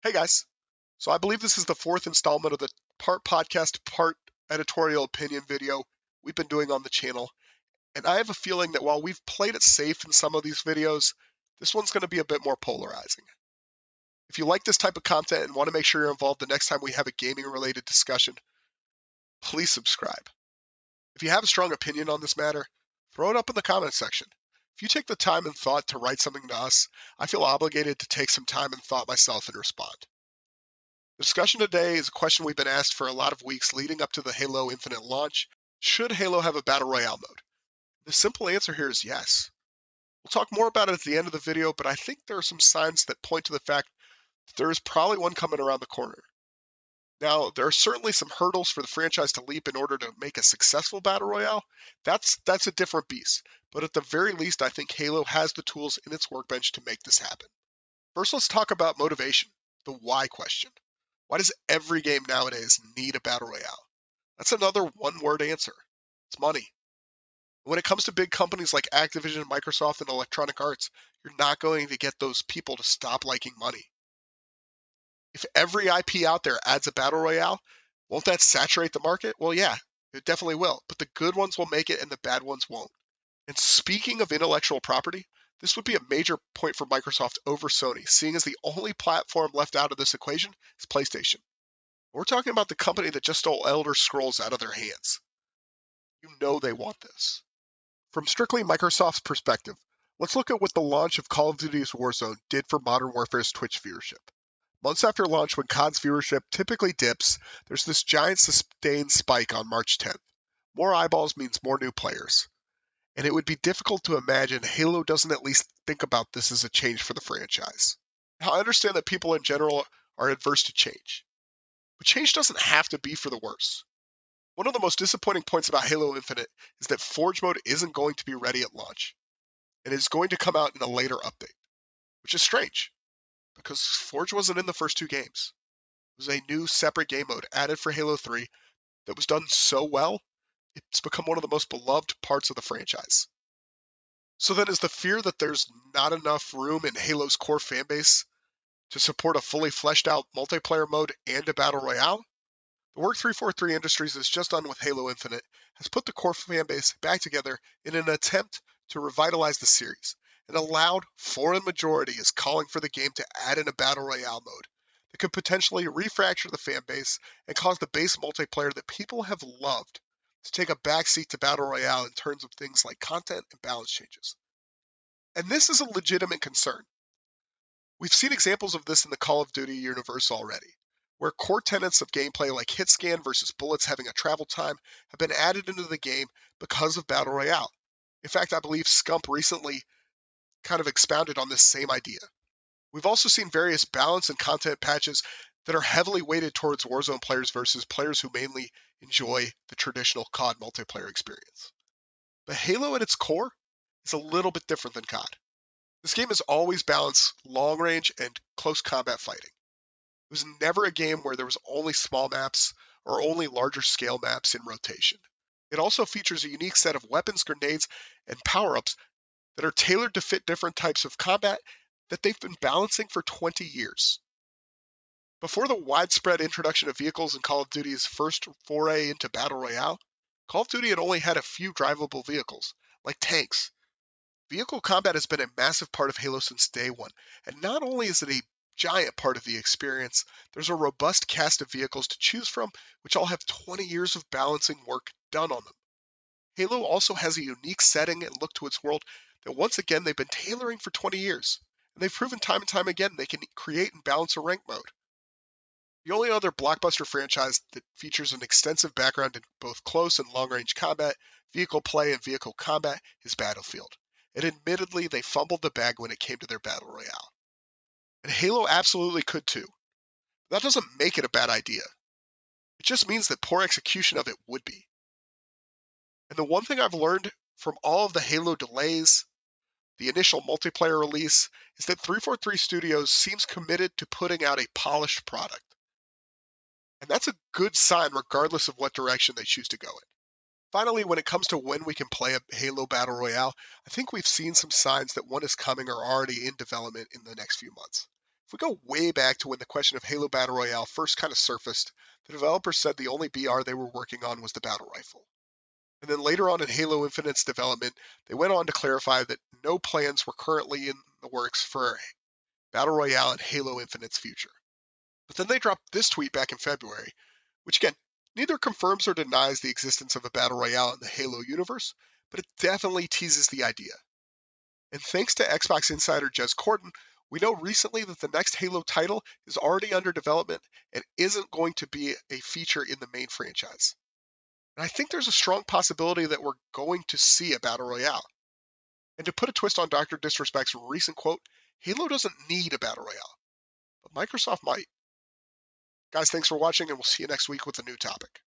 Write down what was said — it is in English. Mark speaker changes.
Speaker 1: Hey guys. So I believe this is the fourth installment of the part podcast, part editorial opinion video we've been doing on the channel. And I have a feeling that while we've played it safe in some of these videos, this one's going to be a bit more polarizing. If you like this type of content and want to make sure you're involved the next time we have a gaming related discussion, please subscribe. If you have a strong opinion on this matter, throw it up in the comments section. If you take the time and thought to write something to us, I feel obligated to take some time and thought myself and respond. The discussion today is a question we've been asked for a lot of weeks leading up to the Halo Infinite launch. Should Halo have a Battle Royale mode? The simple answer here is yes. We'll talk more about it at the end of the video, but I think there are some signs that point to the fact that there is probably one coming around the corner. Now, there are certainly some hurdles for the franchise to leap in order to make a successful Battle Royale. That's a different beast. But at the very least, I think Halo has the tools in its workbench to make this happen. First, let's talk about motivation, the why question. Why does every game nowadays need a Battle Royale? That's another one-word answer. It's money. When it comes to big companies like Activision, Microsoft, and Electronic Arts, you're not going to get those people to stop liking money. If every IP out there adds a Battle Royale, won't that saturate the market? Well, yeah, it definitely will. But the good ones will make it and the bad ones won't. And speaking of intellectual property, this would be a major point for Microsoft over Sony, seeing as the only platform left out of this equation is PlayStation. We're talking about the company that just stole Elder Scrolls out of their hands. You know they want this. From strictly Microsoft's perspective, let's look at what the launch of Call of Duty's Warzone did for Modern Warfare's Twitch viewership. Months after launch, when COD's viewership typically dips, there's this giant sustained spike on March 10th. More eyeballs means more new players. And it would be difficult to imagine Halo doesn't at least think about this as a change for the franchise. Now, I understand that people in general are adverse to change. But change doesn't have to be for the worse. One of the most disappointing points about Halo Infinite is that Forge mode isn't going to be ready at launch, and is going to come out in a later update, which is strange, because Forge wasn't in the first two games. It was a new separate game mode added for Halo 3 that was done so well, it's become one of the most beloved parts of the franchise. So then is the fear that there's not enough room in Halo's core fanbase to support a fully fleshed out multiplayer mode and a battle royale? The work 343 Industries has just done with Halo Infinite has put the core fanbase back together in an attempt to revitalize the series. And a loud foreign majority is calling for the game to add in a Battle Royale mode that could potentially refracture the fanbase and cause the base multiplayer that people have loved to take a backseat to Battle Royale in terms of things like content and balance changes. And this is a legitimate concern. We've seen examples of this in the Call of Duty universe already, where core tenets of gameplay like hit scan versus bullets having a travel time have been added into the game because of Battle Royale. In fact, I believe Scump recently kind of expounded on this same idea. We've also seen various balance and content patches that are heavily weighted towards Warzone players versus players who mainly enjoy the traditional COD multiplayer experience. But Halo at its core is a little bit different than COD. This game has always balanced long range and close combat fighting. It was never a game where there was only small maps or only larger scale maps in rotation. It also features a unique set of weapons, grenades, and power-ups that are tailored to fit different types of combat that they've been balancing for 20 years. Before the widespread introduction of vehicles in Call of Duty's first foray into Battle Royale, Call of Duty had only had a few drivable vehicles, like tanks. Vehicle combat has been a massive part of Halo since day one, and not only is it a giant part of the experience, there's a robust cast of vehicles to choose from, which all have 20 years of balancing work done on them. Halo also has a unique setting and look to its world that once again they've been tailoring for 20 years, and they've proven time and time again they can create and balance a rank mode. The only other blockbuster franchise that features an extensive background in both close and long-range combat, vehicle play, and vehicle combat is Battlefield. And admittedly, they fumbled the bag when it came to their Battle Royale. And Halo absolutely could too. That doesn't make it a bad idea. It just means that poor execution of it would be. And the one thing I've learned from all of the Halo delays, the initial multiplayer release, is that 343 Studios seems committed to putting out a polished product. And that's a good sign regardless of what direction they choose to go in. Finally, when it comes to when we can play a Halo Battle Royale, I think we've seen some signs that one is coming or already in development in the next few months. If we go way back to when the question of Halo Battle Royale first kind of surfaced, the developers said the only BR they were working on was the battle rifle. And then later on in Halo Infinite's development, they went on to clarify that no plans were currently in the works for Battle Royale and Halo Infinite's future. But then they dropped this tweet back in February, which again, neither confirms or denies the existence of a Battle Royale in the Halo universe, but it definitely teases the idea. And thanks to Xbox insider Jez Corden, we know recently that the next Halo title is already under development and isn't going to be a feature in the main franchise. And I think there's a strong possibility that we're going to see a Battle Royale. And to put a twist on Dr. Disrespect's recent quote, Halo doesn't need a Battle Royale, but Microsoft might. Guys, thanks for watching, and we'll see you next week with a new topic.